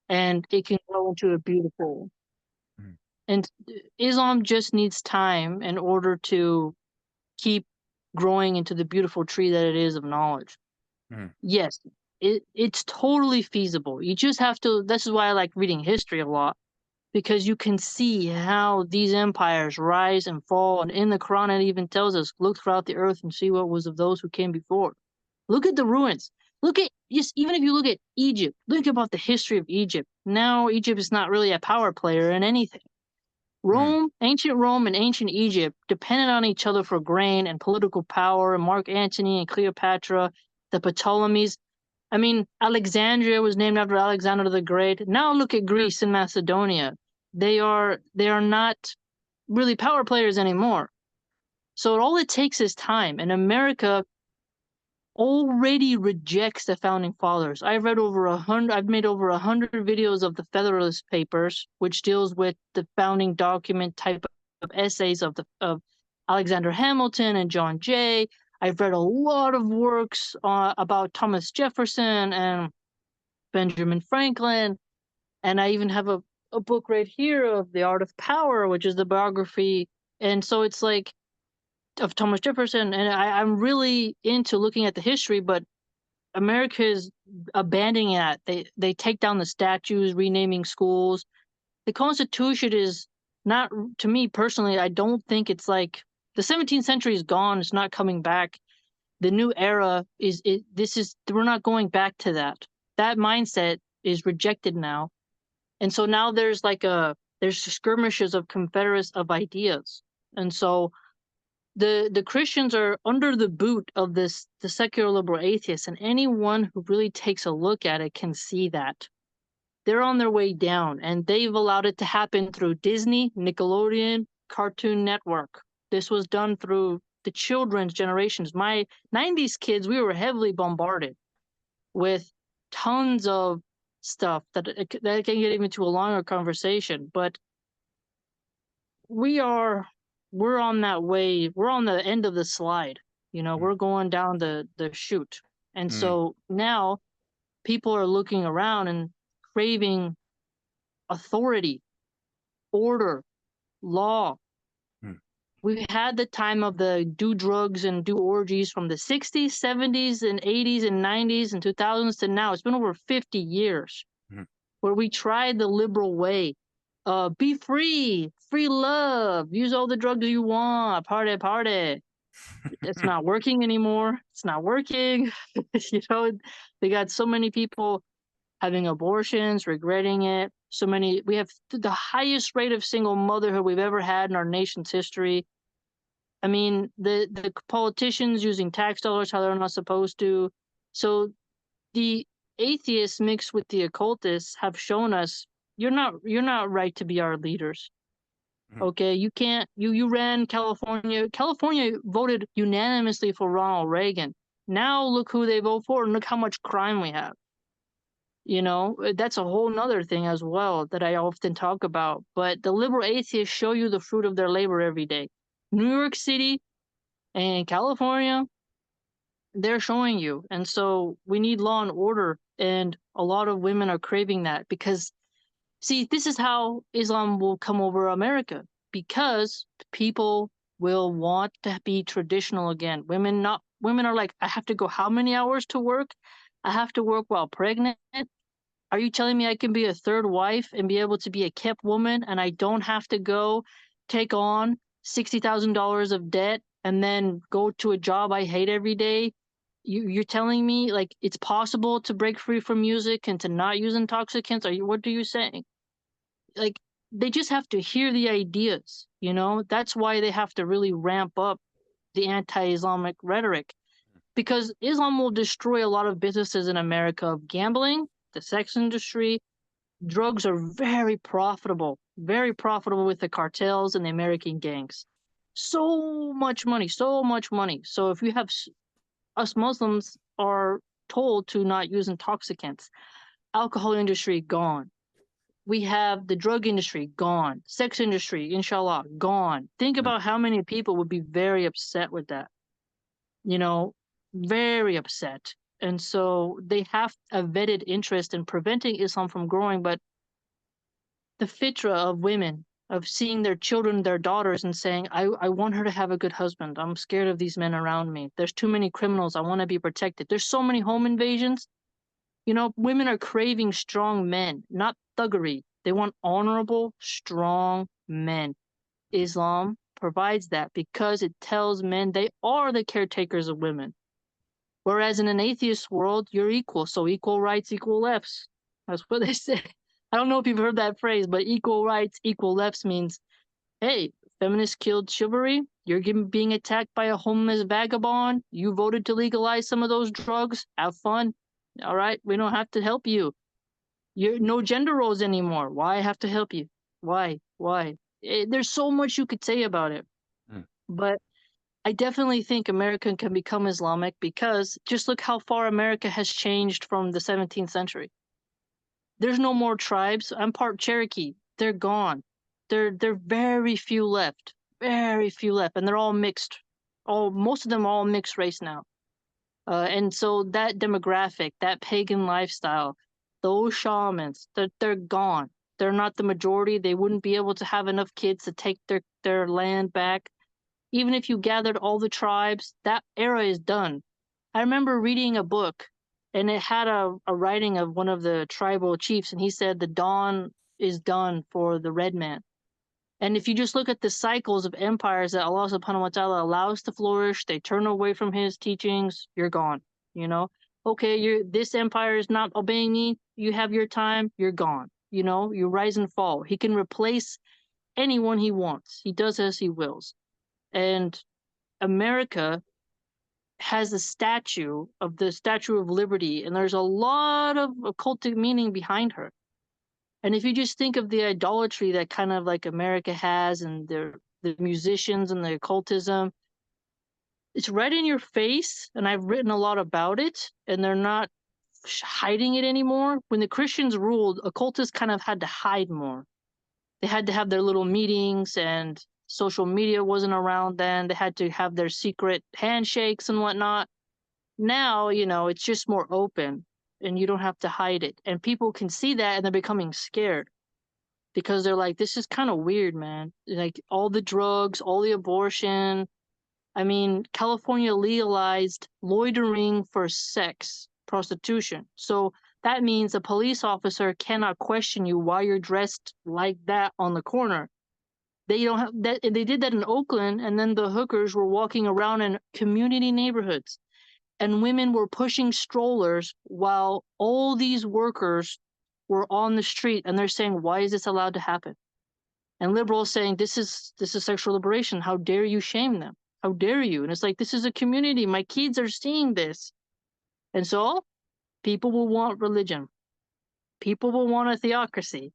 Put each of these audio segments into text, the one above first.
and it can grow into a beautiful. mm, And Islam just needs time in order to keep growing into the beautiful tree that it is of knowledge. mm, Yes, it's totally feasible. You just have to. This is why I like reading history a lot, because you can see how these empires rise and fall. And in the Quran, it even tells us, look throughout the earth and see what was of those who came before. Look at the ruins. Look at just even if you look at Egypt, look about the history of Egypt. Now Egypt is not really a power player in anything. mm, Ancient Rome and ancient Egypt depended on each other for grain and political power. And Mark Antony and Cleopatra, the Ptolemies. I mean, Alexandria was named after Alexander the Great. Now look at Greece and Macedonia. They are not really power players anymore. So all it takes is time. And America already rejects the founding fathers. I've made over 100 videos of the Federalist Papers, which deals with the founding document type of essays of Alexander Hamilton and John Jay. I've read a lot of works about Thomas Jefferson and Benjamin Franklin, and I even have a book right here of The Art of Power, which is the biography. And so it's like of Thomas Jefferson, and I'm really into looking at the history, but America is abandoning that. They take down the statues, renaming schools. The Constitution is not, to me personally, I don't think it's like the 17th century is gone. It's not coming back. The new era is it. This is we're not going back to that. That mindset is rejected now, and so now there's skirmishes of confederates of ideas, and so the Christians are under the boot of the secular liberal atheists, and anyone who really takes a look at it can see that they're on their way down, and they've allowed it to happen through Disney, Nickelodeon, Cartoon Network. This was done through the children's generations. My 90s kids, we were heavily bombarded with tons of stuff that can get even to a longer conversation, but we are we're on that way. We're on the end of the slide. mm, We're going down the chute. And mm, so now people are looking around and craving authority, order, law. mm, We had the time of the do drugs and do orgies from the 60s, 70s, and 80s, and 90s, and 2000s to now. It's been over 50 years mm. where we tried the liberal way. Be free, free love, use all the drugs you want, party, party. It's not working anymore. It's not working. you know, they got so many people having abortions, regretting it. We have the highest rate of single motherhood we've ever had in our nation's history. I mean, the politicians using tax dollars how they're not supposed to. So the atheists mixed with the occultists have shown us you're not right to be our leaders. Mm. Okay, you can't. You ran California. California voted unanimously for Ronald Reagan. Now look who they vote for, and look how much crime we have. That's a whole nother thing as well that I often talk about. But the liberal atheists show you the fruit of their labor every day. New York City and California, they're showing you. And so we need law and order, and a lot of women are craving that because, see, this is how Islam will come over America, because people will want to be traditional again. Women are like, I have to go how many hours to work? I have to work while pregnant. Are you telling me I can be a third wife and be able to be a kept woman, and I don't have to go take on $60,000 of debt and then go to a job I hate every day? You're telling me like it's possible to break free from music and to not use intoxicants? What are you saying? Like, they just have to hear the ideas. That's why they have to really ramp up the anti-Islamic rhetoric, because Islam will destroy a lot of businesses in America of gambling, the sex industry. Drugs are very profitable with the cartels and the American gangs. So much money, so much money. So if you have us Muslims are told to not use intoxicants, alcohol industry gone. We have the drug industry gone, sex industry, inshallah, gone. Think Mm. about how many people would be very upset with that, you know, very upset. And so they have a vetted interest in preventing Islam from growing. But the fitra of women, of seeing their children, their daughters, and saying, I want her to have a good husband. I'm scared of these men around me. There's too many criminals. I want to be protected. There's so many home invasions. You know, women are craving strong men, not thuggery. They want honorable, strong men. Islam provides that because it tells men they are the caretakers of women. Whereas in an atheist world, you're equal. So equal rights, equal lefts. That's what they say. I don't know if you've heard that phrase, but equal rights, equal lefts means, hey, feminists killed chivalry. You're being attacked by a homeless vagabond. You voted to legalize some of those drugs. Have fun. All right, we don't have to help you. You're no gender roles anymore. Why have to help you? Why? Why? There's so much you could say about it. Mm. But I definitely think America can become Islamic because just look how far America has changed from the 17th century. There's no more tribes. I'm part Cherokee. They're gone. They're very few left. Very few left, and they're all mixed. All most of them are all mixed race now. And so that demographic, that pagan lifestyle, those shamans, they're gone. They're not the majority. They wouldn't be able to have enough kids to take their land back. Even if you gathered all the tribes, that era is done. I remember reading a book and it had a writing of one of the tribal chiefs, and he said the dawn is done for the red man. And if you just look at the cycles of empires that Allah subhanahu wa ta'ala allows to flourish, they turn away from his teachings, you're gone. You know? Okay, this empire is not obeying me, you have your time, you're gone. You know, you rise and fall. He can replace anyone he wants. He does as he wills. And America has a statue of the Statue of Liberty, and there's a lot of occultic meaning behind her. And if you just think of the idolatry that kind of like America has and the musicians and the occultism, it's right in your face. And I've written a lot about it, and they're not hiding it anymore. When the Christians ruled, occultists kind of had to hide more. They had to have their little meetings, and social media wasn't around then. They had to have their secret handshakes and whatnot. Now, you know, it's just more open and you don't have to hide it. And people can see that and they're becoming scared because they're like, this is kind of weird, man. Like all the drugs, all the abortion. I mean, California legalized loitering for sex, prostitution. So that means a police officer cannot question you why you're dressed like that on the corner. They don't have that. They did that in Oakland, and then the hookers were walking around in community neighborhoods, and women were pushing strollers while all these workers were on the street, and they're saying, "Why is this allowed to happen?" And liberals saying, "This is sexual liberation. How dare you shame them? How dare you?" And it's like, this is a community. My kids are seeing this, and so people will want religion. People will want a theocracy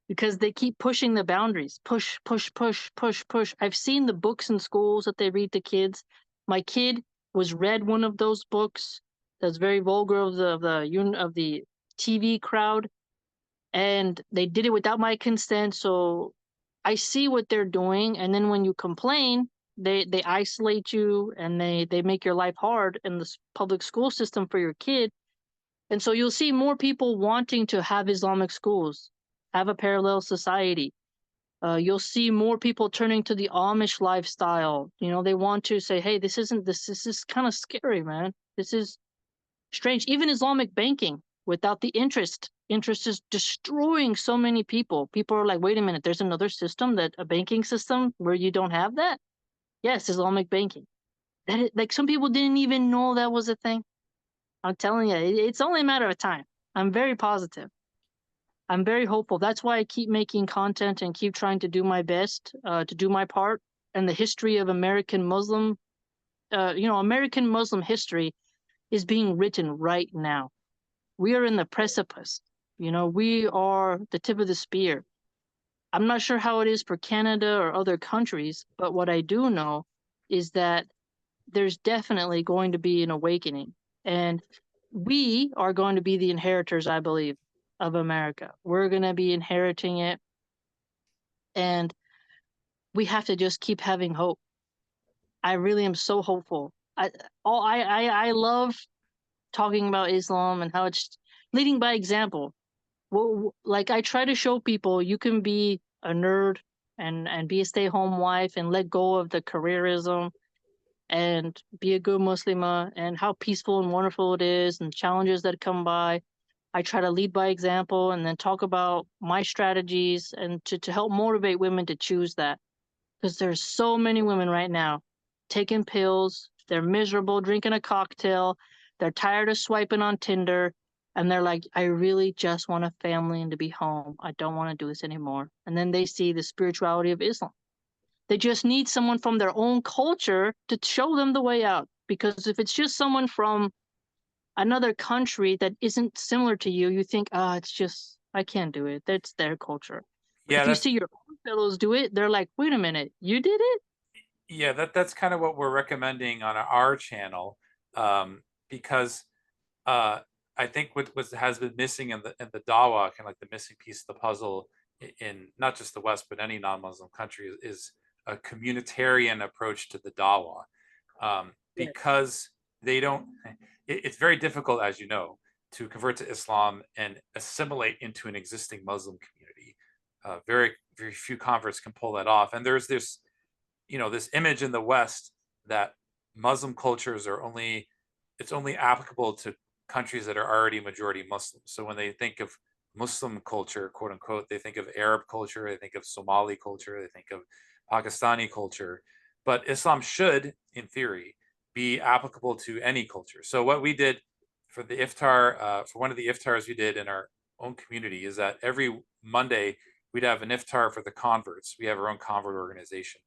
because they keep pushing the boundaries. Push, push, push, push, push. I've seen the books in schools that they read to kids. My kid was read one of those books that's very vulgar of the TV crowd, and they did it without my consent. So I see what they're doing, and then when you complain, they isolate you and they make your life hard in the public school system for your kid. And so you'll see more people wanting to have Islamic schools, have a parallel society. You'll see more people turning to the Amish lifestyle. You know, they want to say, "Hey, this is kind of scary, man. This is strange." Even Islamic banking without the interest. Interest is destroying so many people. People are like, "Wait a minute, there's another system, that a banking system where you don't have that?" Yes, Islamic banking. Like some people didn't even know that was a thing. I'm telling you, it's only a matter of time. I'm very positive. I'm very hopeful. That's why I keep making content and keep trying to do my best to do my part. And the history of American Muslim, American Muslim history is being written right now. We are in the precipice. You know, we are the tip of the spear. I'm not sure how it is for Canada or other countries, but what I do know is that there's definitely going to be an awakening. And we are going to be the inheritors, I believe, of America. We're going to be inheriting it. And we have to just keep having hope. I really am so hopeful. I love talking about Islam and how it's leading by example. Well, like I try to show people you can be a nerd and be a stay-home wife and let go of the careerism and be a good Muslima and how peaceful and wonderful it is and challenges that come by. I try to lead by example and then talk about my strategies and to help motivate women to choose that. Because there's so many women right now taking pills, they're miserable drinking a cocktail, they're tired of swiping on Tinder, and they're like, I really just want a family and to be home. I don't want to do this anymore. And then they see the spirituality of Islam. They just need someone from their own culture to show them the way out. Because if it's just someone from another country that isn't similar to you, you think, ah, it's just, I can't do it. That's their culture. But Yeah, if you see your own fellows do it, they're like, wait a minute, you did it? that's kind of what we're recommending on our channel, because uh, I think what has been missing in the Dawa, kind of like the missing piece of the puzzle in not just the West but any non-Muslim country, is a communitarian approach to the Dawa, Right. because they don't. It's very difficult, as you know, to convert to Islam and assimilate into an existing Muslim community. Very few converts can pull that off, and there's this image in the West that Muslim cultures are only it's only applicable to countries that are already majority Muslim. So when they think of Muslim culture, quote unquote, they think of Arab culture, they think of Somali culture, they think of Pakistani culture. But Islam should, in theory, be applicable to any culture. So what we did for the iftar, for one of the iftars we did in our own community, is that every Monday we'd have an iftar for the converts. We have our own convert organization,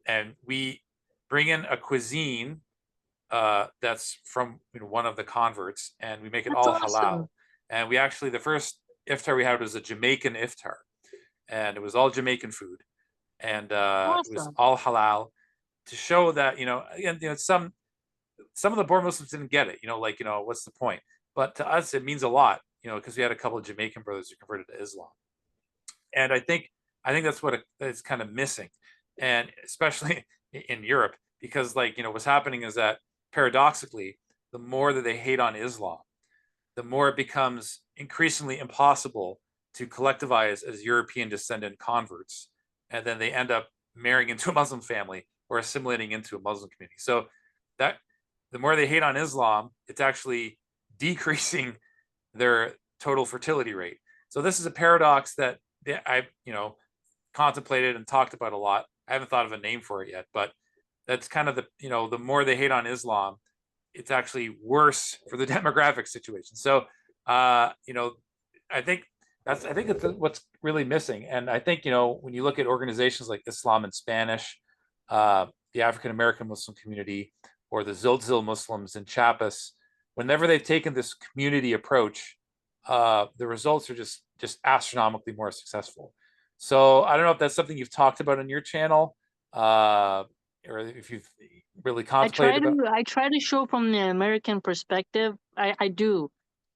and we bring in a cuisine that's from one of the converts, and we make it That's all awesome. halal. And we actually, the first iftar we had was a Jamaican iftar, and it was all Jamaican food, and it was Awesome. all halal, to show that, again, some of the poor Muslims didn't get it, like, what's the point? But to us, it means a lot, because we had a couple of Jamaican brothers who converted to Islam, and I think that's what it's kind of missing, and especially in Europe, because, like, what's happening is that, paradoxically, the more that they hate on Islam, the more it becomes increasingly impossible to collectivize as European descendant converts, and then they end up marrying into a Muslim family or assimilating into a Muslim community. So that the more they hate on Islam, it's actually decreasing their total fertility rate. So this is a paradox that I contemplated and talked about a lot. I haven't thought of a name for it yet, but that's kind of the more they hate on Islam, it's actually worse for the demographic situation. So I think it's what's really missing. And I think, when you look at organizations like Islam in Spanish, the African American Muslim community, or the Zilzil Muslims in Chiapas, whenever they've taken this community approach, the results are just astronomically more successful. So I don't know if that's something you've talked about on your channel, or if you've really contemplated about. I try to show from the American perspective. I do,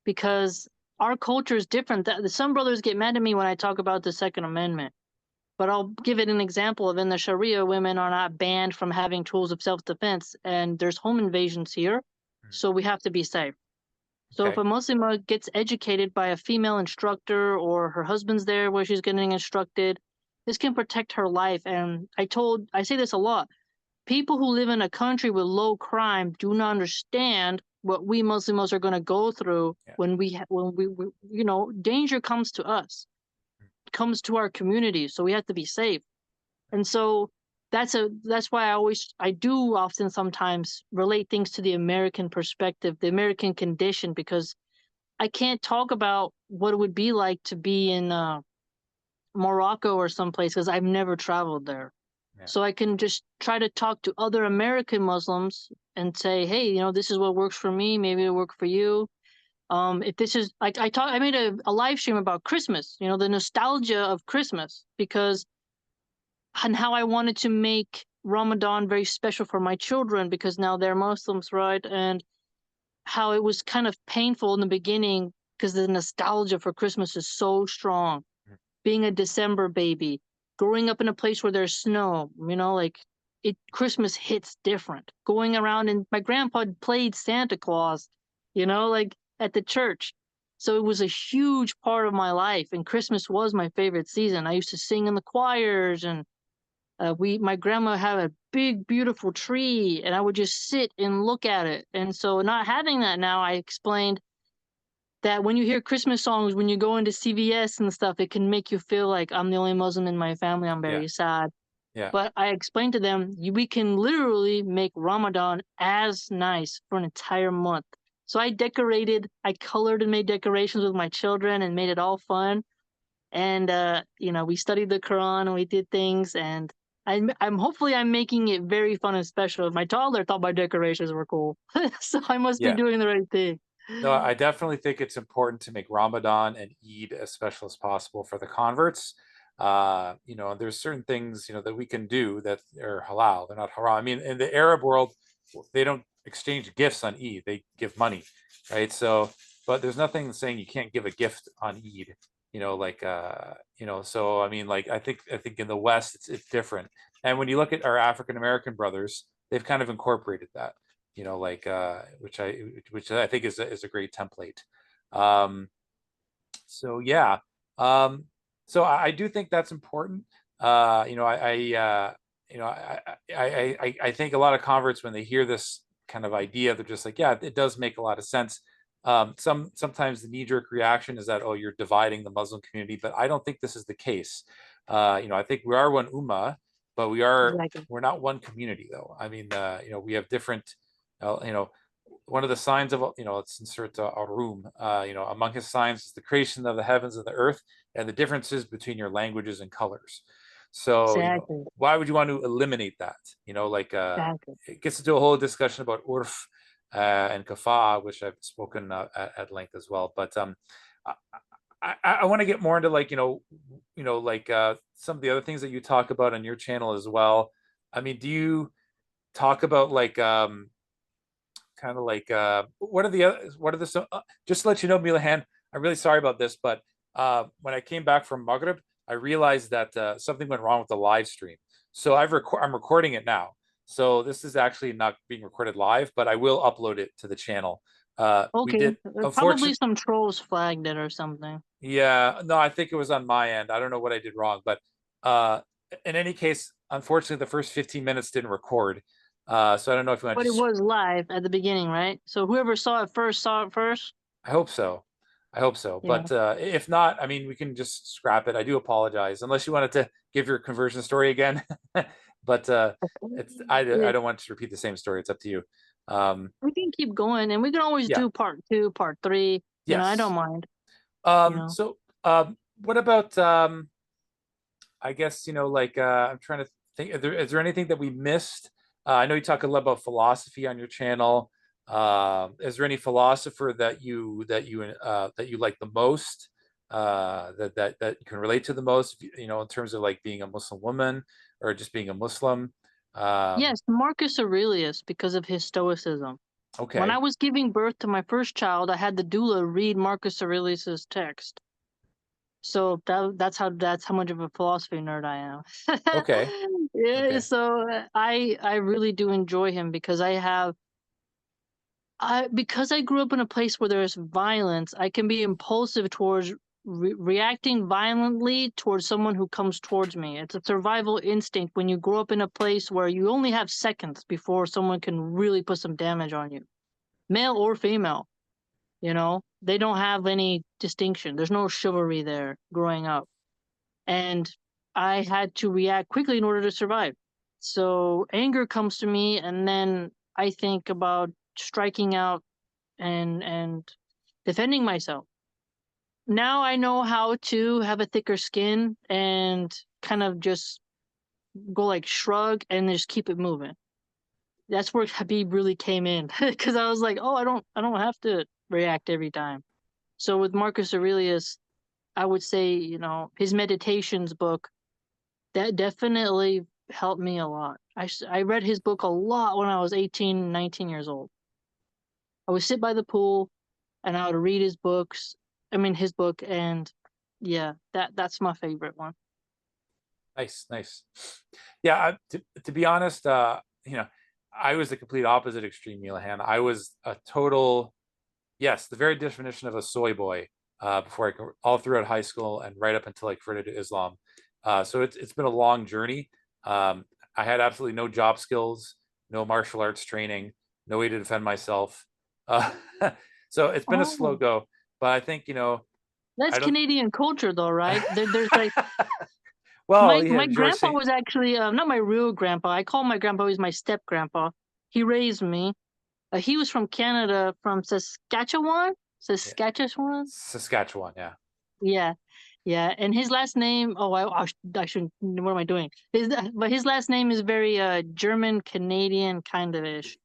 because our culture is different. Some brothers get mad at me when I talk about the Second Amendment. But I'll give it an example of, in the Sharia, women are not banned from having tools of self-defense, and there's home invasions here, so we have to be safe. So if Okay. a Muslim gets educated by a female instructor, or her husband's there where she's getting instructed, this can protect her life. And I say this a lot. People who live in a country with low crime do not understand what we Muslims are going to go through Yeah. when danger comes to us, comes to our community. So we have to be safe. And so that's why I do often sometimes relate things to the American perspective, the American condition, because I can't talk about what it would be like to be in Morocco or someplace, because I've never traveled there. Yeah. So I can just try to talk to other American Muslims and say, hey, this is what works for me. Maybe it'll work for you. If this is like, I made a live stream about Christmas, the nostalgia of Christmas, and how I wanted to make Ramadan very special for my children because now they're Muslims, right? And how it was kind of painful in the beginning because the nostalgia for Christmas is so strong. Being a December baby, growing up in a place where there's snow, like Christmas hits different. Going around, and my grandpa played Santa Claus, like at the church. So it was a huge part of my life, and Christmas was my favorite season. I used to sing in the choirs, and my grandma had a big, beautiful tree, and I would just sit and look at it. And so, not having that now, I explained that when you hear Christmas songs, when you go into CVS and stuff, it can make you feel like I'm the only Muslim in my family. I'm Yeah. very sad. Yeah. But I explained to them, we can literally make Ramadan as nice for an entire month. So I colored and made decorations with my children and made it all fun. And we studied the Quran and we did things, and I'm hopefully I'm making it very fun and special. My toddler thought my decorations were cool. So I must be Yeah. doing the right thing. No, I definitely think it's important to make Ramadan and Eid as special as possible for the converts. There's certain things, that we can do that are halal. They're not haram. I mean, in the Arab world, they don't exchange gifts on Eid. They give money, right? So, but there's nothing saying you can't give a gift on Eid. So I mean, like I think in the West it's different. And when you look at our African American brothers, they've kind of incorporated that, which I think is a great template. Um, so yeah, so I do think that's important. I think a lot of converts, when they hear this kind of idea, they're just like, yeah, it does make a lot of sense. Sometimes the knee-jerk reaction is that, oh, you're dividing the Muslim community, but I don't think this is the case. I think we are one ummah, but Exactly. we're not one community, though. I mean, we have different, uh, you know, one of the signs of, let's insert a room, among his signs is the creation of the heavens and the earth, and the differences between your languages and colors. So, Exactly. why would you want to eliminate that? Exactly. It gets into a whole discussion about urf and kafa, which I've spoken at length as well. But I, I want to get more into, like, some of the other things that you talk about on your channel as well. I mean, do you talk about, like, kind of like, what are the other, what are the so just to let you know, Milahan, I'm really sorry about this, but when I came back from Maghrib, I realized that something went wrong with the live stream. So I'm recording it now. So this is actually not being recorded live, but I will upload it to the channel. We Okay. did, Probably unfortunately. some trolls flagged it or something. Yeah, no, I think it was on my end. I don't know what I did wrong, but uh, in any case, unfortunately, the first 15 minutes didn't record. So I don't know if you want But to it just. was live at the beginning, right? So whoever saw it first. I hope so. I hope so. Yeah. But if not, I mean, we can just scrap it. I do apologize, unless you wanted to give your conversion story again. But I Yeah, don't want to repeat the same story. It's up to you. Um, we can keep going, and we can always yeah. do part two, part three. I don't Yes. mind. So what about, I guess, like, I'm trying to think. Is there anything that we missed? I know you talk a lot about philosophy on your channel. Is there any philosopher that you like the most? That you can relate to the most? In terms of, like, being a Muslim woman or just being a Muslim. Um, Yes, Marcus Aurelius, because of his stoicism. When I okay. was giving birth to my first child, I had the doula read Marcus Aurelius's text. So that's how much of a philosophy nerd I am. Okay. Yeah, Okay. so I really do enjoy him because I grew up in a place where there's violence. I can be impulsive towards reacting violently towards someone who comes towards me. It's a survival instinct when you grow up in a place where you only have seconds before someone can really put some damage on you, male or female. They don't have any distinction. There's no chivalry there growing up. And I had to react quickly in order to survive. So anger comes to me, and then I think about striking out and defending myself. Now I know how to have a thicker skin and kind of just go like shrug and just keep it moving. That's where Habib really came in because I was like, oh, I don't have to react every time. So with Marcus Aurelius, I would say, his meditations book that definitely helped me a lot. I read his book a lot when I was 18, 19 years old. I would sit by the pool and I would read his book, and yeah, that's my favorite one. Nice. Nice. Yeah. To be honest, I was the complete opposite extreme, Milahan. I was a total Yes, the very definition of a soy boy. Before all throughout high school and right up until I converted to Islam. So it's been a long journey. I had absolutely no job skills, no martial arts training, no way to defend myself. Uh, so it's been a slow Oh, go. But I think that's I don't. Canadian culture, though, right? There's like Well, yeah, my George grandpa Saint. was actually not my real grandpa. I call my grandpa, he's my step grandpa. He raised me. He was from Canada, from Saskatchewan. Yeah, Saskatchewan. Saskatchewan. Yeah. Yeah, yeah. And his last name. Oh, I shouldn't. What am I doing? But his last name is very German Canadian kind of ish.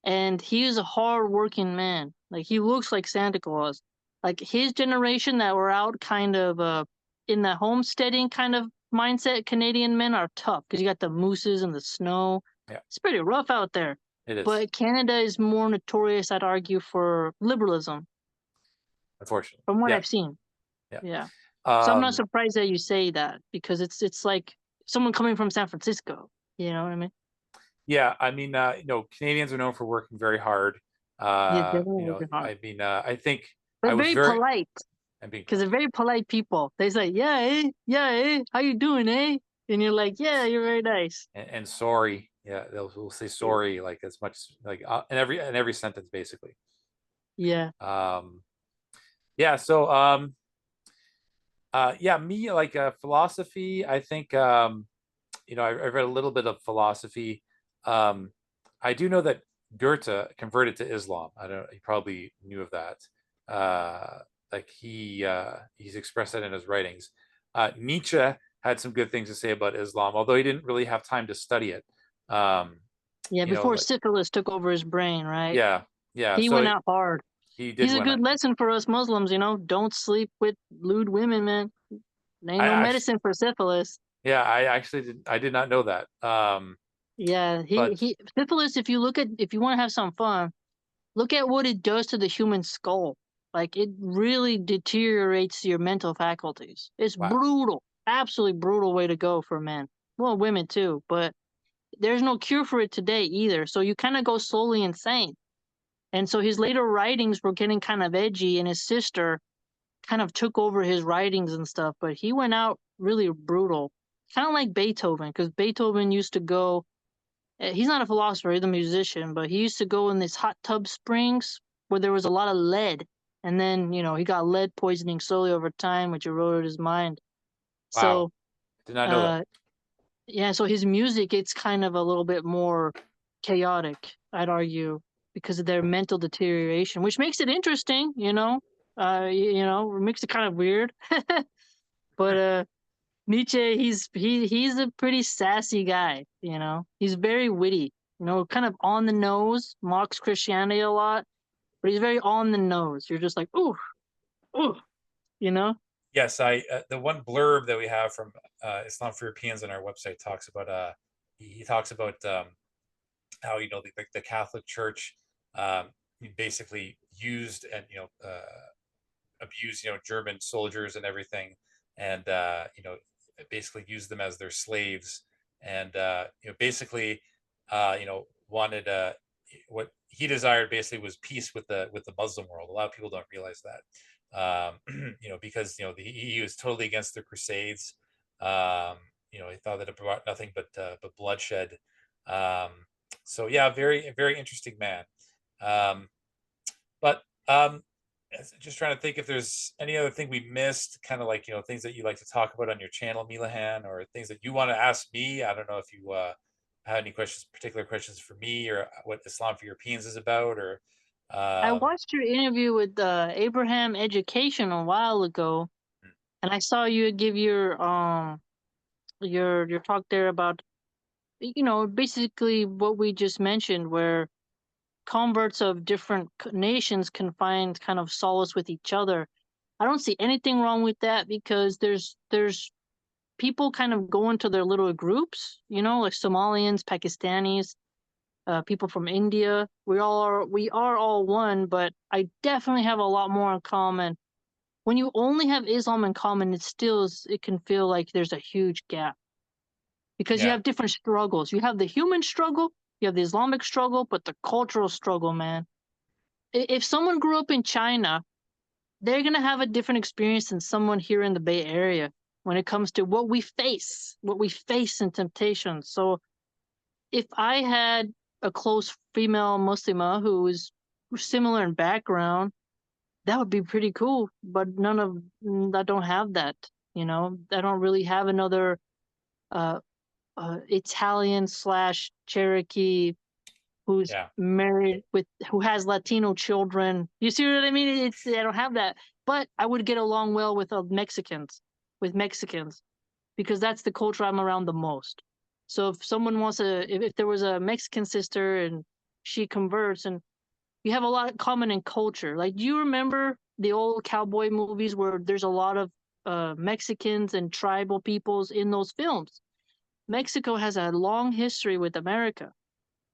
And he is a hard working man. Like he looks like Santa Claus. Like his generation that were out kind of in the homesteading kind of mindset, Canadian men are tough because you got the mooses and the snow. Yeah, It's pretty rough out there. it is. But Canada is more notorious, I'd argue, for liberalism, Unfortunately. from what Yeah. I've seen. Yeah. Yeah. So I'm not Um, surprised that you say that because it's like someone coming from San Francisco. You know what I mean? yeah. I mean, Canadians are known for working very hard. Yeah, definitely working hard. I mean, I think But I was very very. polite. I'm being Because they're very polite people. They say, "Yeah, eh? Yeah, eh? How you doing, eh?" And you're like, "Yeah, you're very nice." and sorry. Yeah, will say sorry like as much like in every sentence basically. Yeah, Um, yeah. So yeah, me like philosophy. I think I've read a little bit of philosophy. Um, I do know that Goethe converted to Islam. I don't. You probably knew of that. Like he's expressed that in his writings. Nietzsche had some good things to say about Islam, although he didn't really have time to study it. Um, yeah. Before like syphilis took over his brain, right? yeah, yeah. He So went out hard. he did He's a win it. good lesson for us Muslims. Don't sleep with lewd women, man. There ain't I no actually, medicine for syphilis. yeah, I did not know that. Yeah, But he syphilis. If you want to have some fun, look at what it does to the human skull. Like it really deteriorates your mental faculties. It's wow, brutal, absolutely brutal way to go for men. Well, women too, but there's no cure for it today either. So you kind of go slowly insane. And so his later writings were getting kind of edgy, and his sister kind of took over his writings and stuff. But he went out really brutal, kind of like Beethoven, because Beethoven used to go. He's not a philosopher; he's a musician, but he used to go in these hot tub springs where there was a lot of lead, and then he got lead poisoning slowly over time, which eroded his mind. wow, So, did not know that. uh, yeah, so his music, it's kind of a little bit more chaotic, I'd argue, because of their mental deterioration, which makes it interesting, it makes it kind of weird. But Nietzsche, he's a pretty sassy guy, He's very witty, kind of on the nose, mocks Christianity a lot, but he's very on the nose. You're just like, ooh, ooh, you know? Yes, I the one blurb that we have from Islam for Europeans on our website talks about he talks about how the Catholic Church basically used and abused German soldiers and everything, and basically used them as their slaves, and basically wanted what he desired basically was peace with the Muslim world. A lot of people don't realize that. Because he was totally against the Crusades. He thought that it brought nothing but bloodshed. Um, so yeah, very very interesting man. Um, but just trying to think if there's any other thing we missed, kind of like things that you like to talk about on your channel, Milahan, or things that you want to ask me. I don't know if you have any particular questions for me, or what Islam for Europeans is about, or I um, watched your interview with Abraham Education a while ago, and I saw you give your talk there about basically what we just mentioned, where converts of different nations can find kind of solace with each other. I don't see anything wrong with that because there's people kind of go into their little groups, like Somalians, Pakistanis, people from India. We are all one, but I definitely have a lot more in common. When you only have Islam in common, it can feel like there's a huge gap because you yeah, have different struggles. You have the human struggle, you have the Islamic struggle, but the cultural struggle, man. if someone grew up in China, they're gonna have a different experience than someone here in the Bay Area when it comes to what we face in temptation. So if I had a close female Muslima who is similar in background, that would be pretty cool. But I don't have that. You know, I don't really have another uh, Italian slash Cherokee who's Yeah. married with who has Latino children. You see what I mean? It's I don't have that, but I would get along well with Mexicans because that's the culture I'm around the most. So if someone wants if there was a Mexican sister and she converts and you have a lot common in culture. Like, do you remember the old cowboy movies where there's a lot of Mexicans and tribal peoples in those films? Mexico has a long history with America,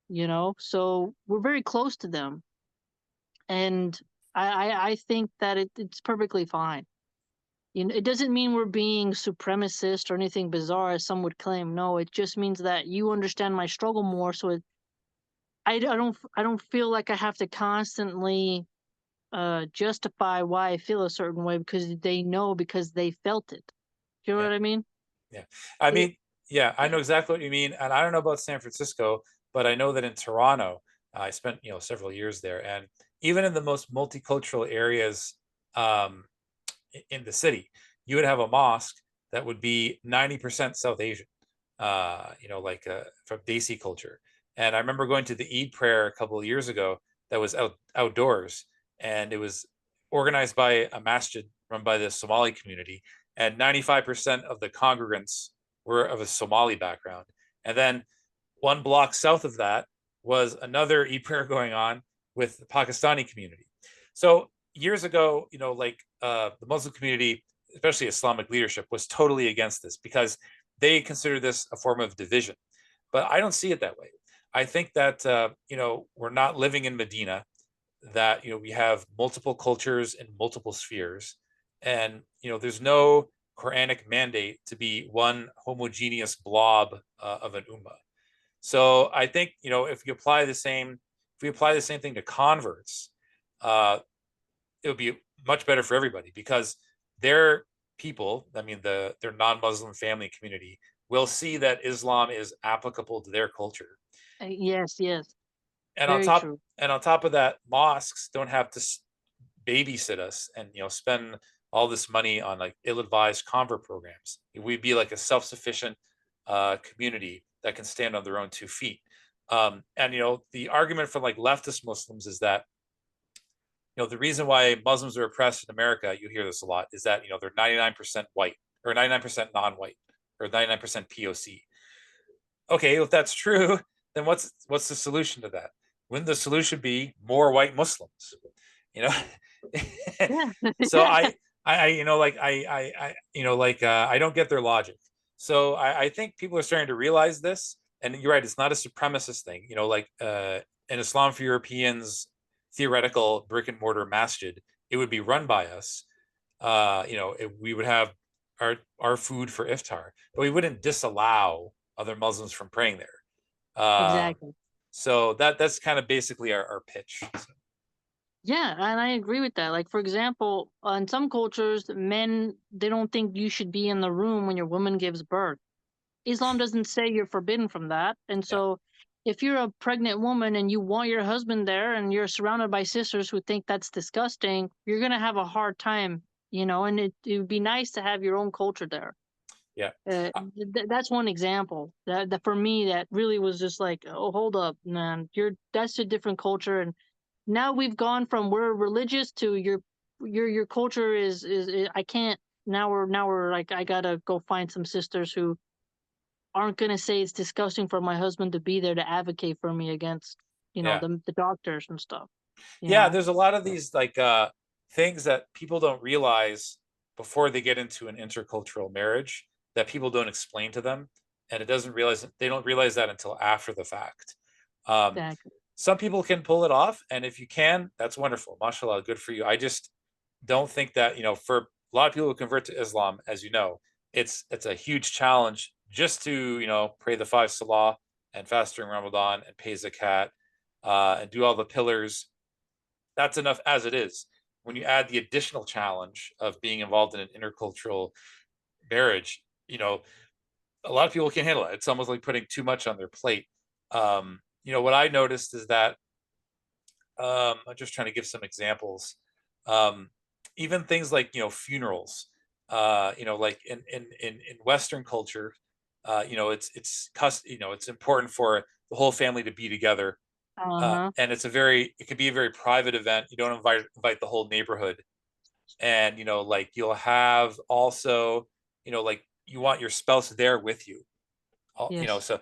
you know, so we're very close to them, and I think that it's perfectly fine. You know, it doesn't mean we're being supremacist or anything bizarre as some would claim. No, it just means that you understand my struggle more, so I don't feel like I have to constantly justify why I feel a certain way because they know because they felt it. You know Yeah. what I mean? Yeah. I It, mean, yeah, I know exactly what you mean. And I don't know about San Francisco, but I know that in Toronto, I spent, several years there. And even in the most multicultural areas um, in the city, you would have a mosque that would be 90% South Asian, like from Desi culture. And I remember going to the Eid prayer a couple of years ago that was outdoors, and it was organized by a masjid run by the Somali community, and 95% of the congregants were of a Somali background. And then one block south of that was another Eid prayer going on with the Pakistani community. So years ago, the Muslim community, especially Islamic leadership, was totally against this because they consider this a form of division. But I don't see it that way. I think that we're not living in Medina, that we have multiple cultures in multiple spheres, and there's no Quranic mandate to be one homogeneous blob of an ummah. So I think if we apply the same thing to converts, uh, it would be much better for everybody because their people, I mean their non-Muslim family community, will see that Islam is applicable to their culture. yes, yes, And on very top true. and on top of that, mosques don't have to babysit us and spend all this money on like ill-advised convert programs. We'd be like a self-sufficient community that can stand on their own 2 feet. And the argument from like leftist Muslims is that the reason why Muslims are oppressed in America, you hear this a lot, is that they're 99% white or 99% non-white or 99% POC. Okay, if that's true, then what's the solution to that? Wouldn't the solution be more white Muslims? You know, Yeah, so I don't get their logic. So I think people are starting to realize this, and you're right, it's not a supremacist thing. In Islam for Europeans theoretical brick and mortar masjid, it would be run by us. We would have our food for iftar, but we wouldn't disallow other Muslims from praying there. exactly. So that's kind of basically our pitch. So, Yeah, and I agree with that. Like, for example, in some cultures, men they don't think you should be in the room when your woman gives birth. Islam doesn't say you're forbidden from that. And yeah, so if you're a pregnant woman and you want your husband there and you're surrounded by sisters who think that's disgusting, you're going to have a hard time, you know, and it would be nice to have your own culture there. yeah. Uh, That's one example that for me that really was just like, oh, hold up, man, that's a different culture, and now we've gone from we're religious to your culture is I can't now we're like I gotta go find some sisters who aren't gonna say it's disgusting for my husband to be there to advocate for me against, you know, yeah. the doctors and stuff, you Yeah, know? there's a lot of these like things that people don't realize before they get into an intercultural marriage that people don't explain to them, and they don't realize that until after the fact. Um, Exactly. some people can pull it off, and if you can, that's wonderful. Mashallah, good for you. I just don't think that for a lot of people who convert to Islam, as you know, it's a huge challenge just to pray the 5 salah and fast during Ramadan and pay zakat and do all the pillars that's enough as it is. When you add the additional challenge of being involved in an intercultural marriage, a lot of people can't handle it. It's almost like putting too much on their plate. What I noticed is that I'm just trying to give some examples. Um, Even things like funerals. Like in Western culture, it's important for the whole family to be together, Uh-huh. and it could be a very private event. You don't invite the whole neighborhood, and like you'll have also, like you want your spouse there with you. Yes. So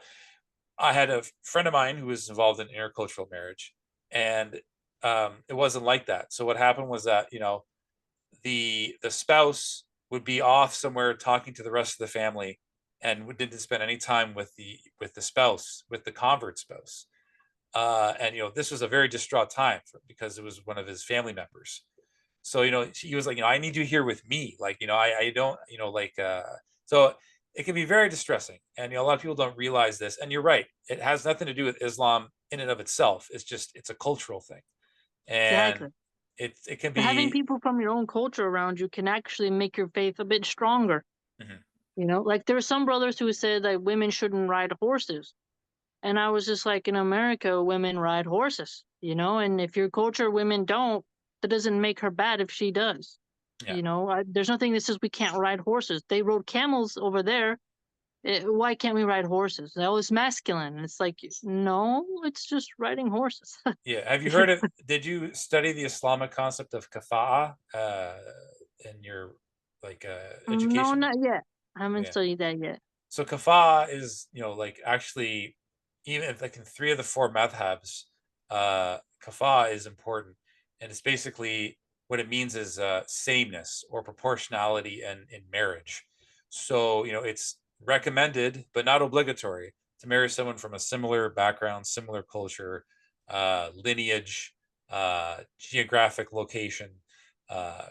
I had a friend of mine who was involved in intercultural marriage, and it wasn't like that. So what happened was that the spouse would be off somewhere talking to the rest of the family, and didn't spend any time with the spouse, with the convert spouse. And this was a very distraught time because it was one of his family members. So he was like, I need you here with me, like I don't, like so it can be very distressing, and a lot of people don't realize this. And you're right, it has nothing to do with Islam in and of itself. It's a cultural thing, and Exactly. it can Having be. people from your own culture around you can actually make your faith a bit stronger. Mhm. Like there are some brothers who said that women shouldn't ride horses. And I was just like, in America, women ride horses, and if your culture women don't, that doesn't make her bad if she does. Yeah. There's nothing that says we can't ride horses. They rode camels over there. Why can't we ride horses? Oh, it's masculine. And it's like, no, it's just riding horses. Yeah. Have you heard of? Did you study the Islamic concept of kafaa in your like No, education? not yet. I haven't Yeah. studied that yet. So kafaa is, like actually, even if like in three of the four madhabs, kafaa is important, and it's basically what it means is sameness or proportionality in marriage. So it's recommended but not obligatory to marry someone from a similar background, similar culture, lineage, geographic location, uh,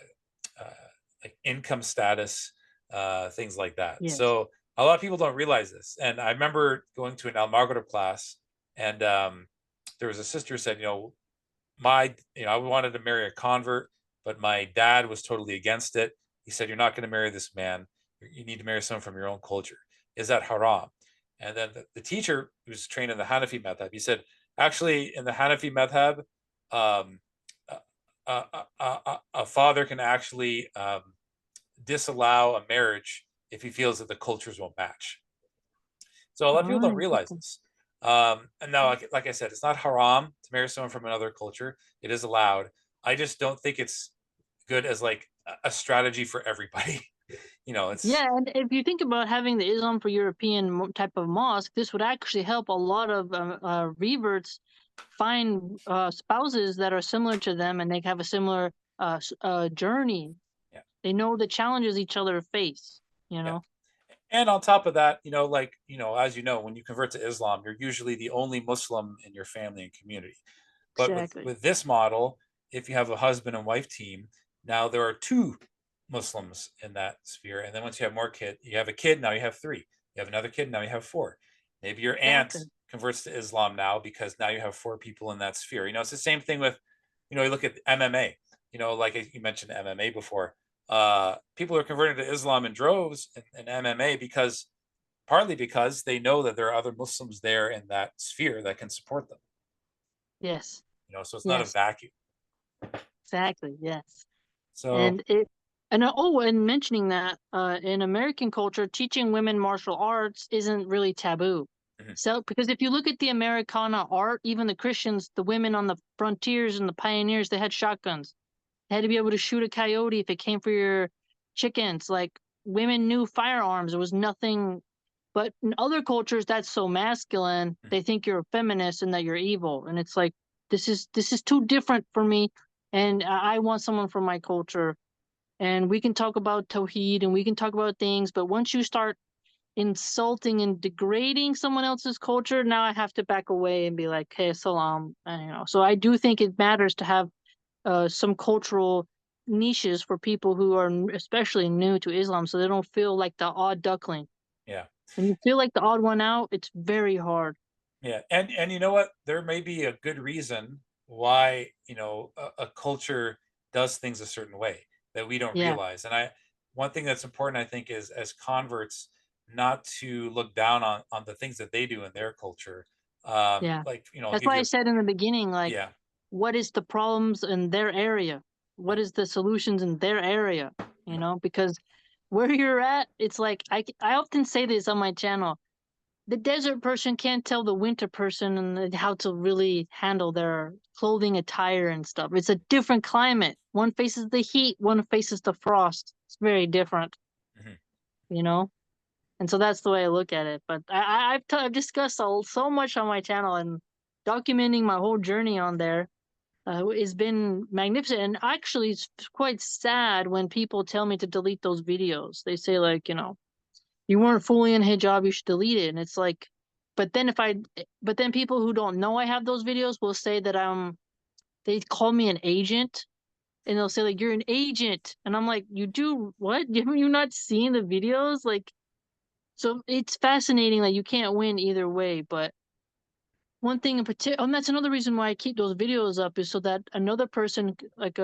uh, like income status, things like that. Yes. So a lot of people don't realize this. And I remember going to an Almagrib class, and there was a sister who said, I wanted to marry a convert, but my dad was totally against it. He said, "You're not going to marry this man. You need to marry someone from your own culture. Is that haram?" And then the teacher, who was trained in the Hanafi madhab, he said, actually, in the Hanafi madhab, um, a father can actually disallow a marriage if he feels that the cultures won't match. So a lot of people Oh, don't realize interesting. this. And now, like I said, it's not haram to marry someone from another culture. It is allowed. I just don't think it's good as like a strategy for everybody. It's Yeah, and if you think about having the Islam for European type of mosque, this would actually help a lot of reverts find spouses that are similar to them, and they have a similar journey. yeah, They know the challenges each other face. You yeah. know And on top of that, like as when you convert to Islam, you're usually the only Muslim in your family and community. But with exactly. with this model, if you have a husband and wife team, now there are two Muslims in that sphere, and then once you have a kid, now you have three. You have another kid, now you have four. Maybe your aunt Exactly. converts to Islam now because now you have four people in that sphere. It's the same thing with, you look at MMA. Like you mentioned MMA before. People are converting to Islam in droves in MMA because partly because they know that there are other Muslims there in that sphere that can support them. Yes. So it's not a Yes. vacuum. Exactly. Yes. So, And it and oh, and mentioning that in American culture, teaching women martial arts isn't really taboo. mhm, So, because if you look at the Americana art, even the Christians, the women on the frontiers and the pioneers, they had shotguns. They had to be able to shoot a coyote if it came for your chickens. Like women knew firearms. There was nothing. But in other cultures, that's so masculine. mhm, They think you're a feminist and that you're evil. And it's like this is too different for me. And I want someone from my culture, and we can talk about Tawheed and we can talk about things, but once you start insulting and degrading someone else's culture, now I have to back away and be like, hey, salam. So I do think it matters to have some cultural niches for people who are especially new to Islam so they don't feel like the odd duckling. yeah, When you feel like the odd one out, it's very hard. yeah, and you know what? There may be a good reason why, a culture does things a certain way that we don't Yeah, realize. And one thing that's important, I think, is as converts, not to look down on the things that they do in their culture. yeah. Like, I'll That's give why I you, said in the beginning, like, yeah, what is the problems in their area? yeah, What is the solutions in their area? You know, because where you're at, it's like I often say this on my channel. The desert person can't tell the winter person and how to really handle their clothing attire and stuff. It's a different climate. One faces the heat, one faces the frost. It's very different, mhm, you know? And so that's the way I look at it. But I've discussed so much on my channel, and documenting my whole journey on there has been magnificent. And actually, it's quite sad when people tell me to delete those videos. They say, like, you weren't fully in hijab, you should delete it. And it's like, but then people who don't know I have those videos will say that they call me an agent, and they'll say, like, you're an agent. And I'm like, you do what? Have you not seen the videos? Like, so it's fascinating that you can't win either way. But one thing in particular, and that's another reason why I keep those videos up, is so that another person, like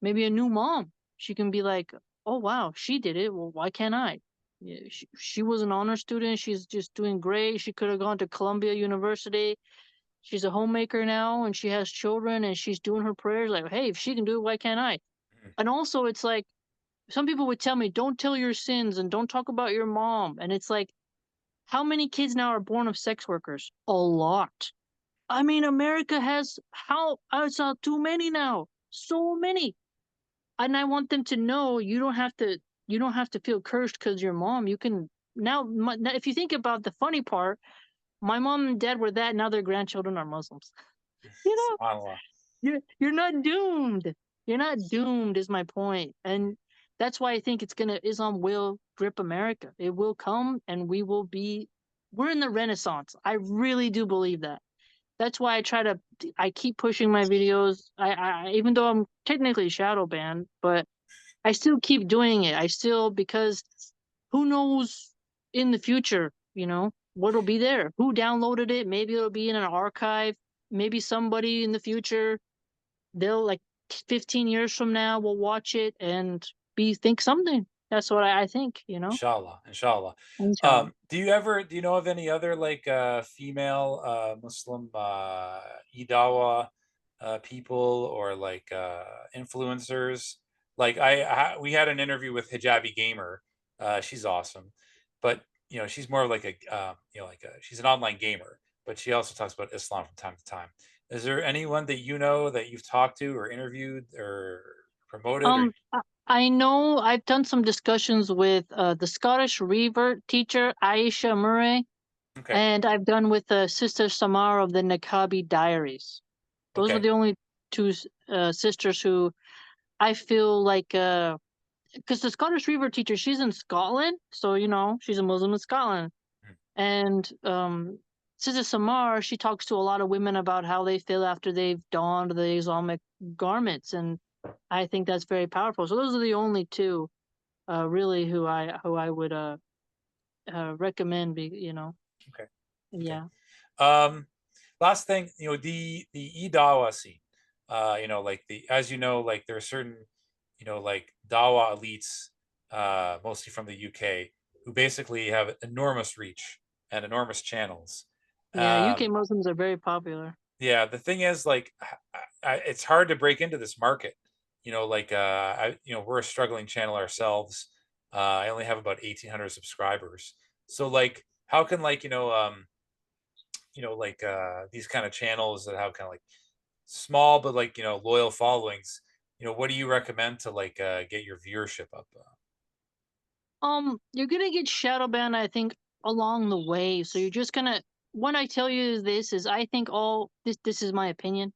maybe a new mom, she can be like, "Oh wow, she did it. Well, why can't I?" Yeah, she was an honor student. She's just doing great. She could have gone to Columbia University. She's a homemaker now, and she has children, and she's doing her prayers. Like, hey, if she can do it, why can't I? mhm. And also, it's like some people would tell me, "Don't tell your sins and don't talk about your mom." And it's like, how many kids now are born of sex workers? A lot. I mean, America has how I saw too many now. So many. And I want them to know you don't have to feel cursed because your mom. You can now if you think about the funny part, my mom and dad were that, now their grandchildren are Muslims. You know, SubhanAllah. you're not doomed. You're not doomed is my point. And that's why I think Islam will grip America. It will come, and we're in the Renaissance. I really do believe that. That's why I keep pushing my videos. Even though I'm technically shadow banned, but I still keep doing it. I still, because who knows in the future, what'll be there? Who downloaded it? Maybe it'll be in an archive. Maybe somebody in the future, they'll, like, 15 years from now will watch it and think something. That's what I think. Inshallah, inshallah. Inshallah. Do you know of any other, like, female Muslim Dawa people, or like influencers? Like, we had an interview with Hijabi Gamer. She's awesome, but she's more of like she's an online gamer, but she also talks about Islam from time to time. Is there anyone that that you've talked to or interviewed or promoted, or I know I've done some discussions with the Scottish revert teacher Aisha Murray, okay, and I've done with Sister Samar of the Nakabi Diaries. Those are okay, the only two sisters who I feel like, because the Scottish revert teacher, she's in Scotland, so she's a Muslim in Scotland, mm, and Sister Samar, she talks to a lot of women about how they feel after they've donned the Islamic garments, and I think that's very powerful. So those are the only two, really, who I would recommend. okay, okay. Yeah, Um, Last thing, the Dawa scene. Like, as like, there are certain, like, Dawa elites, mostly from the UK, who basically have enormous reach and enormous channels. yeah. Um, UK Muslims are very popular. yeah, the thing is, like, it's hard to break into this market. Like, we're a struggling channel ourselves. I only have about 1,800 subscribers. So, like, how can, like, like, these kind of channels that have kind of like small but, like, loyal followings, what do you recommend to, like, get your viewership up? You're gonna get shadow banned, I think, along the way. So you're just gonna. What I tell you is this: is I think all this. This is my opinion.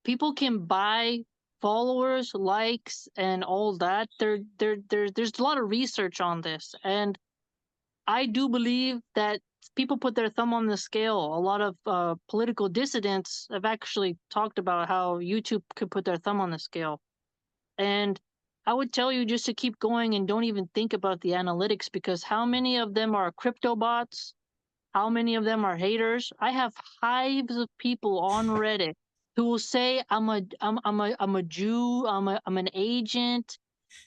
People can buy followers, likes, and all that. There's a lot of research on this, and I do believe that people put their thumb on the scale. A lot of political dissidents have actually talked about how YouTube could put their thumb on the scale. And I would tell you just to keep going and don't even think about the analytics, because how many of them are crypto bots? How many of them are haters? I have hives of people on Reddit who will say I'm a Jew, I'm an agent.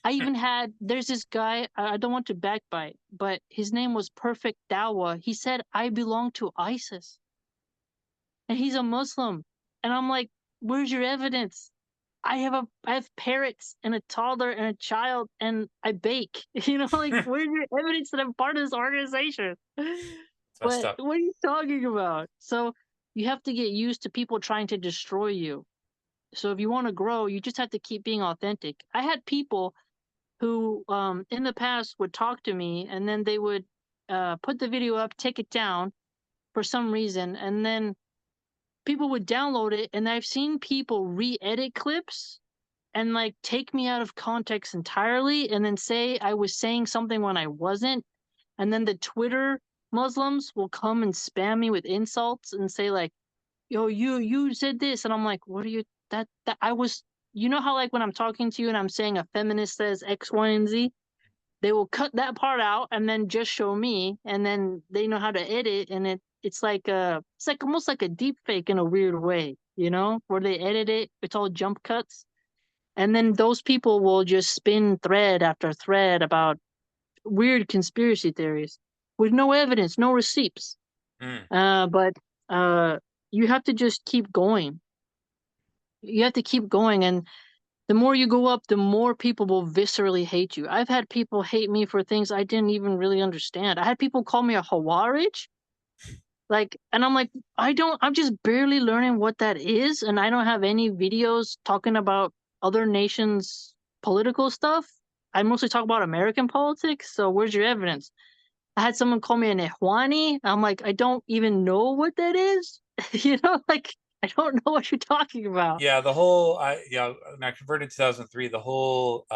I even had there's this guy, I don't want to backbite, but his name was Perfect Dawa. He said I belong to ISIS and he's a Muslim. And I'm like, where's your evidence? I have parrots and a toddler and a child and I bake. Like where's your evidence that I'm part of this organization? It's messed But up. what are you talking about? So you have to get used to people trying to destroy you. So if you want to grow, you just have to keep being authentic. I had people who in the past would talk to me and then they would put the video up, take it down for some reason, and then people would download it, and I've seen people re-edit clips and like take me out of context entirely and then say I was saying something when I wasn't. And then the Twitter Muslims will come and spam me with insults and say like, yo, you said this. And I'm like, what are you that I was how like when I'm talking to you and I'm saying a feminist says X, Y, and Z, they will cut that part out and then just show me, and then they know how to edit, and it's like almost like a deep fake in a weird way, where they edit it, it's all jump cuts, and then those people will just spin thread after thread about weird conspiracy theories with no evidence, no receipts. Mm. But you have to just keep going. You have to keep going, and the more you go up, the more people will viscerally hate you. I've had people hate me for things I didn't even really understand. I had people call me a Hawarij, and I'm like, I'm just barely learning what that is, and I don't have any videos talking about other nations' political stuff. I mostly talk about American politics, so where's your evidence? I had someone call me an Ihwani. I'm like, I don't even know what that is. I don't know what you're talking about. Yeah, the whole when I converted in 2003, the whole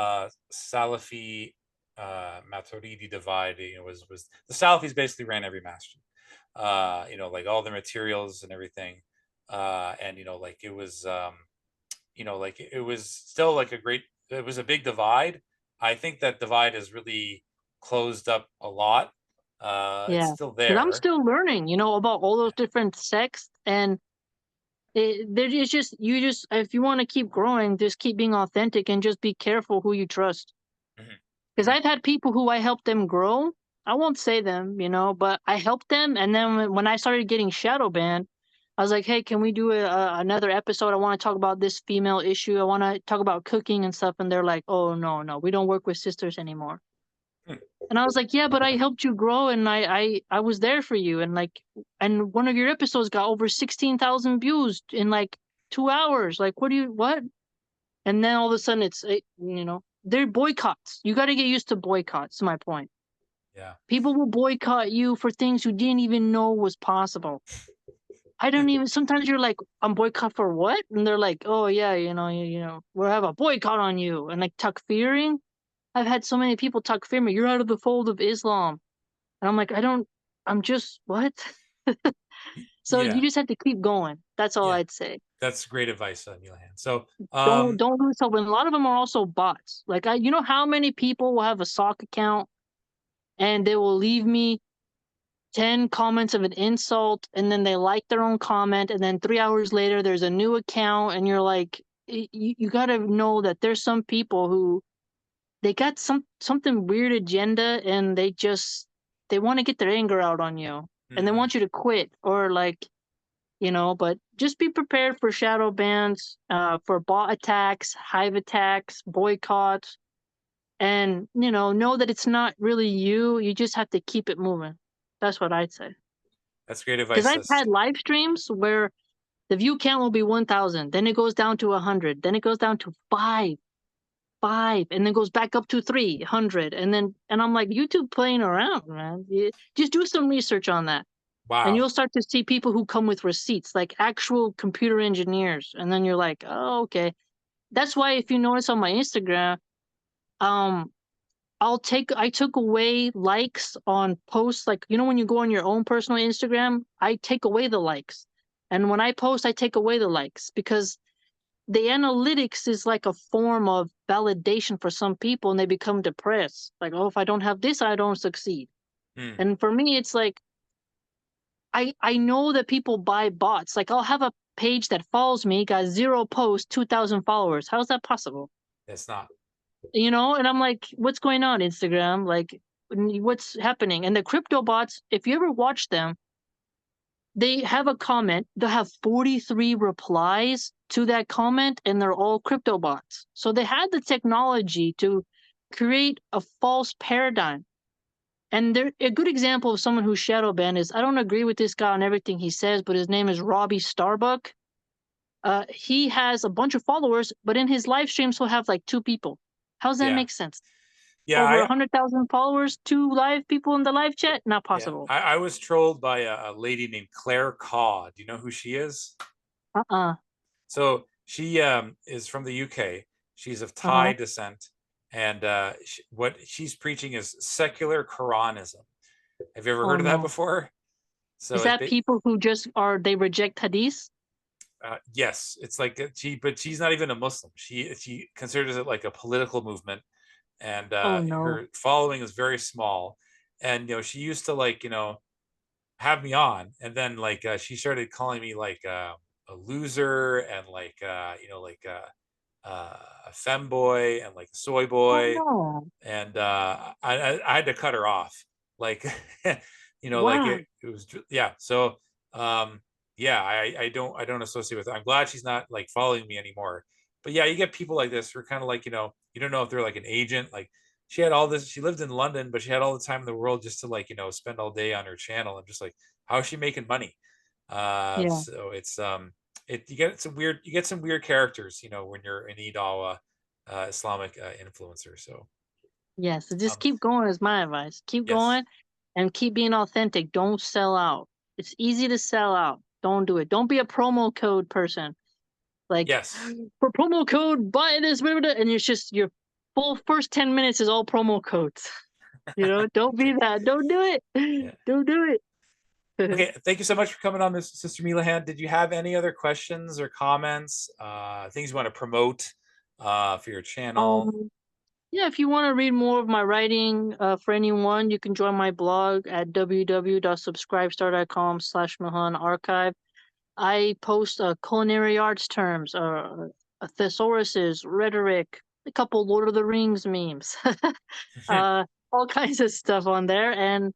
Salafi Maturidi divide, was the Salafis basically ran every masjid. Like all the materials and everything. And like it was like it was still like it was a big divide. I think that divide has really closed up a lot. It's Yeah, still because I'm there. still learning, about all those different sects, and it's just if you want to keep growing, just keep being authentic and just be careful who you trust. Mhm. Because Mhm. I've had people who I helped them grow. I won't say them, but I helped them, and then when I started getting shadow banned, I was like, hey, can we do another episode? I want to talk about this female issue. I want to talk about cooking and stuff, and they're like, oh no, no, we don't work with sisters anymore. Hmm. And I was like, yeah, but I helped you grow and I was there for you. And one of your episodes got over 16,000 views in like 2 hours. Like, what? And then all of a sudden they're boycotts. You got to get used to boycotts, to my point. Yeah. People will boycott you for things you didn't even know was possible. I don't even, sometimes you're like, I'm boycott for what? And they're like, oh yeah, we'll have a boycott on you. And like takfiring. I've had so many people takfir me. You're out of the fold of Islam. And I'm like, I'm just what? So you Yeah. just have to keep going. That's all Yeah. I'd say. That's great advice, Milahan. So, Don't lose hope. And a lot of them are also bots. Like how many people will have a sock account and they will leave me 10 comments of an insult and then they like their own comment and then 3 hours later there's a new account and you're like, you got to know that there's some people who they got something weird agenda and they want to get their anger out on you and they mhm. want you to quit or but just be prepared for shadow bans, for bot attacks, hive attacks, boycotts, and know that it's not really you. You just have to keep it moving. That's what I'd say. That's great Because advice. I've This. had live streams where the view count will be 1,000, then it goes down to 100, then it goes down to five, and then goes back up to 300, and I'm like, YouTube playing around, man. Just do some research on that. And Wow. you'll start to see people who come with receipts, like actual computer engineers. And then you're like, oh, okay. That's why if you notice on my Instagram, um, I took away likes on posts. Like, when you go on your own personal Instagram, I take away the likes. And when I post, I take away the likes because the analytics is like a form of validation for some people and they become depressed. Like, oh, if I don't have this, I don't succeed. Hmm. And for me, it's like, I know that people buy bots. Like I'll have a page that follows me got 0 posts, 2,000 followers. How's that possible? It's not. And I'm like, what's going on, Instagram? Like, what's happening? And the crypto bots, if you ever watch them, they have a comment, they'll have 43 replies to that comment, and they're all crypto bots. So they had the technology to create a false paradigm. And a good example of someone who's shadow banned is, I don't agree with this guy on everything he says, but his name is Robbie Starbuck. He has a bunch of followers, but in his live streams he'll have like 2 people. How's that Yeah. make sense? Yeah. Over 100,000 followers, 2 live people in the live chat? Not Yeah. possible. I was trolled by a lady named Claire Caw. Do you know who she is? Uh-uh. So she is from the UK. She's of Thai Uh-huh. descent, and what she's preaching is secular Quranism. Have you ever Oh heard of that no. before? So Is that people who just they reject hadith? yes, it's like but she's not even a Muslim. She considers it like a political movement, and Oh no. her following is very small. And she used to like have me on, and then like she started calling me like a loser, and like a femboy, and like a soy Oh boy, no. and I had to cut her off, like like Wow. it was, yeah. So um yeah, I don't associate with her. I'm glad she's not like following me anymore. But yeah, you get people like this who are kind of like, you don't know if they're like an agent. Like she lived in London, but she had all the time in the world just to like spend all day on her channel. And just like, how is she making money? Yeah. So it's you get some weird characters, when you're an Dawa Islamic influencer. So Yeah. So just um keep going is my advice. Keep yes. going and keep being authentic. Don't sell out. It's easy to sell out. Don't do it. Don't be a promo code person. Like, Yes. for promo code buy this, blah, blah, blah, and it's just your full first 10 minutes is all promo codes. Don't be Okay. that. Don't do it. Yeah. Don't do it. Okay, thank you so much for coming on, this Sister Milahan. Did you have any other questions or comments, things you want to promote for your channel? um yeah, if you want to read more of my writing, for anyone, you can join my blog at www.subscribestar.com/Milahan archive. I post culinary arts terms, thesauruses, rhetoric, a couple Lord of the Rings memes, uh, all kinds of stuff on there. And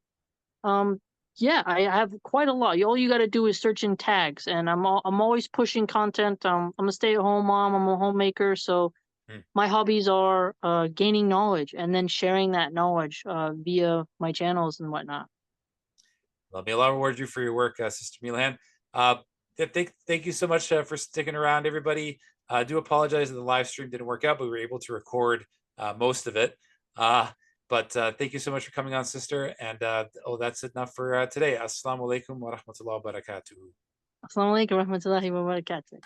um, yeah, I have quite a lot. All you got to do is search in tags, and I'm always pushing content. I'm a stay-at-home mom. I'm a homemaker, so Hmm. my hobbies are gaining knowledge and then sharing that knowledge via my channels and whatnot. Let me Allah reward you for your work, Sister Milahan. Thank you so much for sticking around, everybody. I do apologize that the live stream didn't work out, but we were able to record most of it. But thank you so much for coming on, sister. And that's enough for today. Assalamu alaikum wa rahmatullahi wa barakatuh. Assalamu alaikum warahmatullahi wabarakatuh.